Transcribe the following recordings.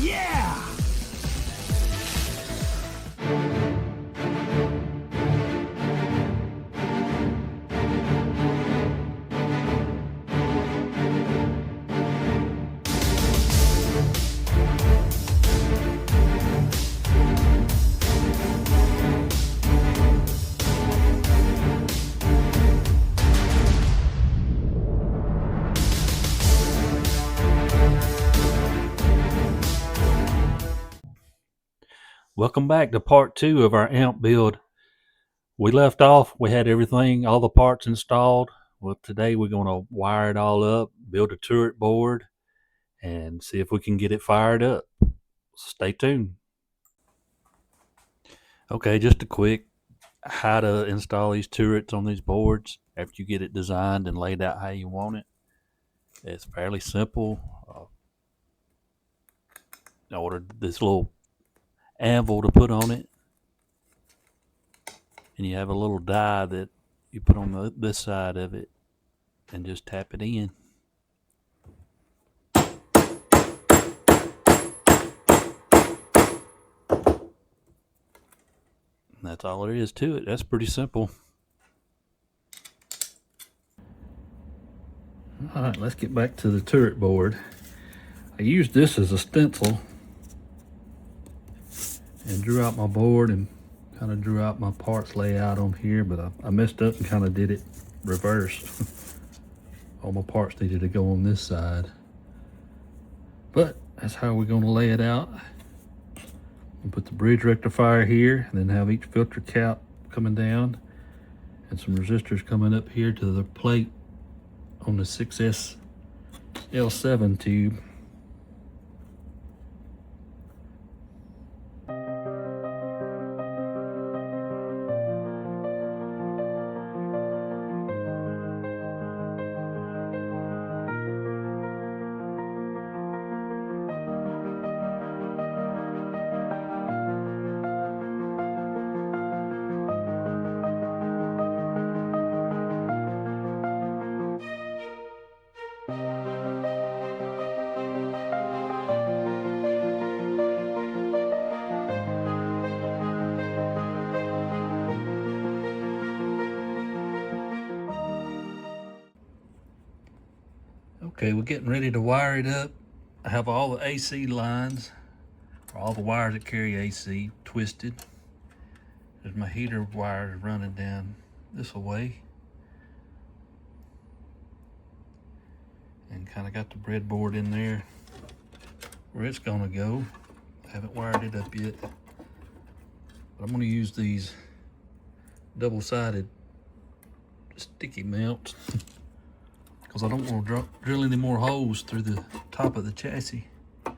Yeah! Welcome back to part 2 of our amp build. We left off, we had everything, all the parts installed. Well, today we're going to wire it all up, build a turret board, and see if we can get it fired up. Stay tuned. Okay, just a quick how to install these turrets on these boards after you get it designed and laid out how you want it. It's fairly simple. I ordered this little anvil to put on it, and you have a little die that you put on this side of it and just tap it in. And that's all there is to it. That's pretty simple. Alright, let's get back to the turret board. I used this as a stencil and drew out my board and kind of drew out my parts layout on here, but I messed up and kind of did it reversed. All my parts needed to go on this side. But that's how we're going to lay it out. We'll put the bridge rectifier here and then have each filter cap coming down and some resistors coming up here to the plate on the 6S L7 tube. Okay, we're getting ready to wire it up. I have all the AC lines, or all the wires that carry AC, twisted. There's my heater wires running down this way. And kind of got the breadboard in there where it's gonna go. I haven't wired it up yet. But I'm gonna use these double-sided sticky mounts because I don't want to drill any more holes through the top of the chassis. I'm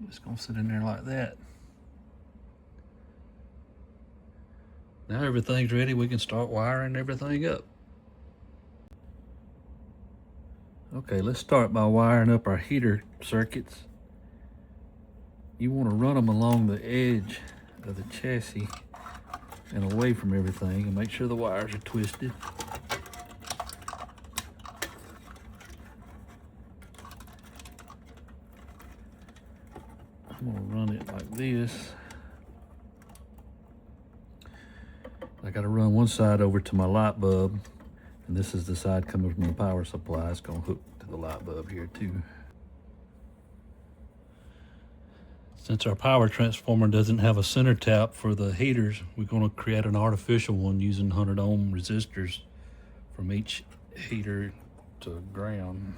just gonna sit in there like that. Now everything's ready, we can start wiring everything up. Okay, let's start by wiring up our heater circuits. You want to run them along the edge of the chassis and away from everything, and make sure the wires are twisted. I'm going to run it like this. I got to run one side over to my light bulb, and this is the side coming from the power supply. It's going to hook to the light bulb here too. Since our power transformer doesn't have a center tap for the heaters, we're going to create an artificial one using 100 ohm resistors from each heater to ground.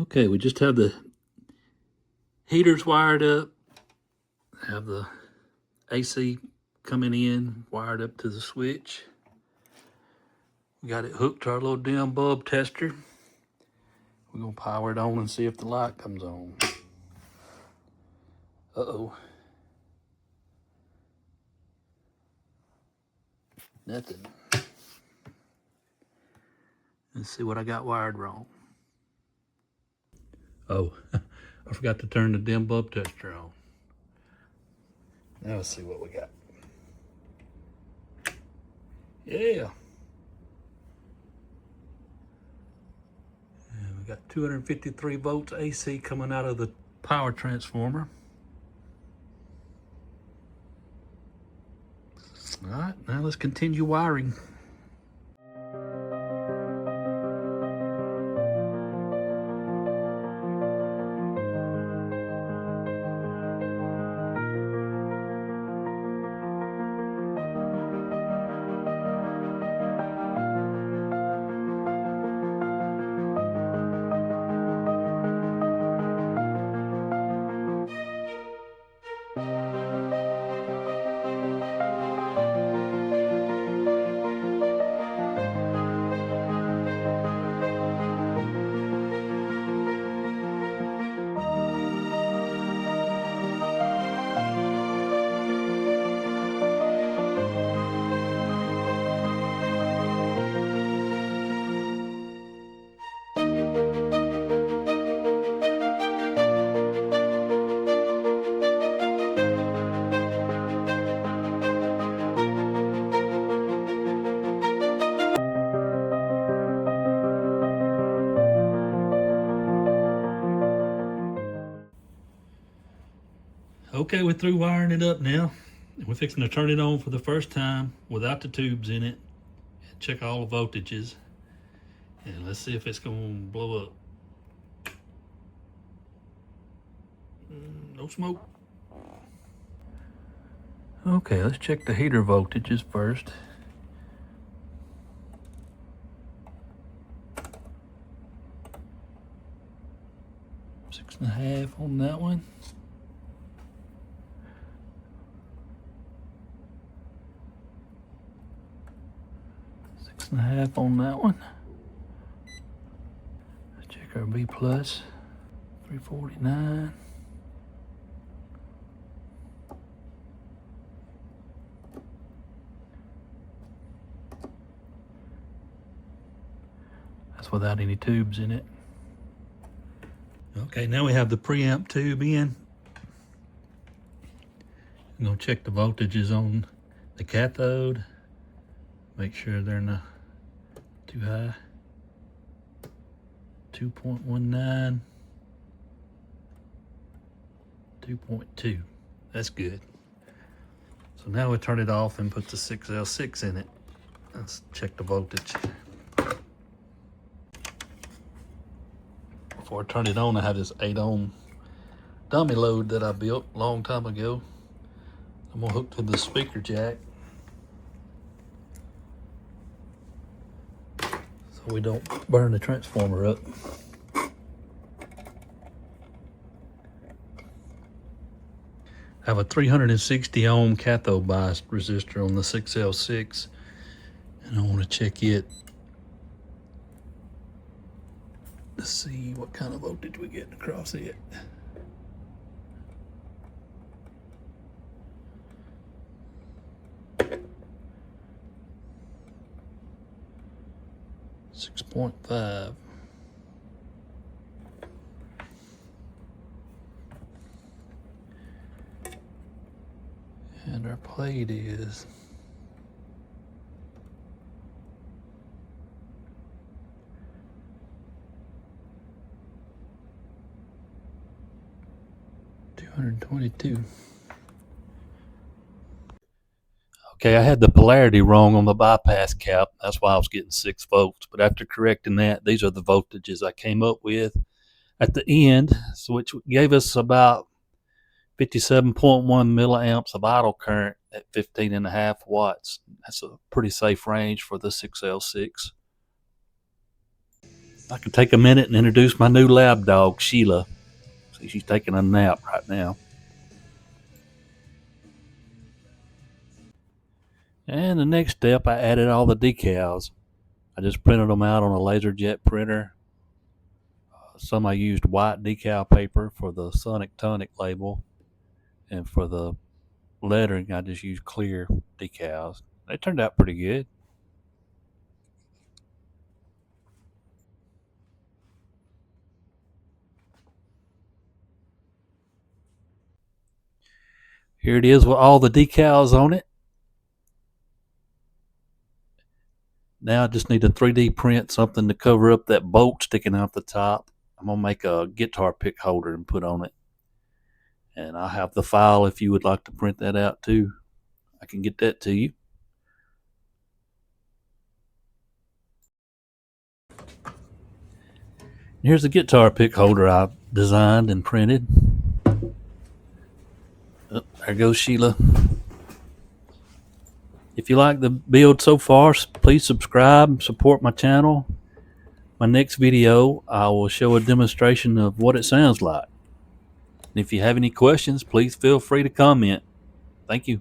Okay, we just have the heaters wired up, have the AC coming in, wired up to the switch. We got it hooked to our little dim bulb tester. We're gonna power it on and see if the light comes on. Uh-oh. Nothing. Let's see what I got wired wrong. Oh, I forgot to turn the dim bulb tester on. Now let's see what we got. Yeah. And we got 253 volts AC coming out of the power transformer. All right, now let's continue wiring. Okay, we're through wiring it up now. We're fixing to turn it on for the first time without the tubes in it. Check all the voltages. And let's see if it's gonna blow up. No smoke. Okay, let's check the heater voltages first. Six and a half on that one. Six and a half on that one. Let's check our B plus. 349. That's without any tubes in it. Okay, now we have the preamp tube in. I'm gonna check the voltages on the cathode. Make sure they're not too high. 2.19, 2.2. That's good. So now we turn it off and put the 6L6 in it. Let's check the voltage. Before I turn it on, I have this 8 ohm dummy load that I built a long time ago. I'm gonna hook to the speaker jack so we don't burn the transformer up. I have a 360 ohm cathode bias resistor on the 6L6, and I want to check it to see what kind of voltage we get across it. .5. And our plate is 222. Okay, I had the polarity wrong on the bypass cap. That's why I was getting 6 volts. But after correcting that, these are the voltages I came up with at the end, which gave us about 57.1 milliamps of idle current at 15.5 watts. That's a pretty safe range for the 6L6. I can take a minute and introduce my new lab dog, Sheila. See, she's taking a nap right now. And the next step, I added all the decals. I just printed them out on a LaserJet printer. Some I used white decal paper for the Sonic Tonic label, and for the lettering, I just used clear decals. They turned out pretty good. Here it is with all the decals on it. Now I just need to 3D print something to cover up that bolt sticking out the top. I'm going to make a guitar pick holder and put on it. And I have the file if you would like to print that out too. I can get that to you. Here's the guitar pick holder I designed and printed. Oh, there goes Sheila. If you like the build so far, please subscribe and support my channel. My next video, I will show a demonstration of what it sounds like. And if you have any questions, please feel free to comment. Thank you.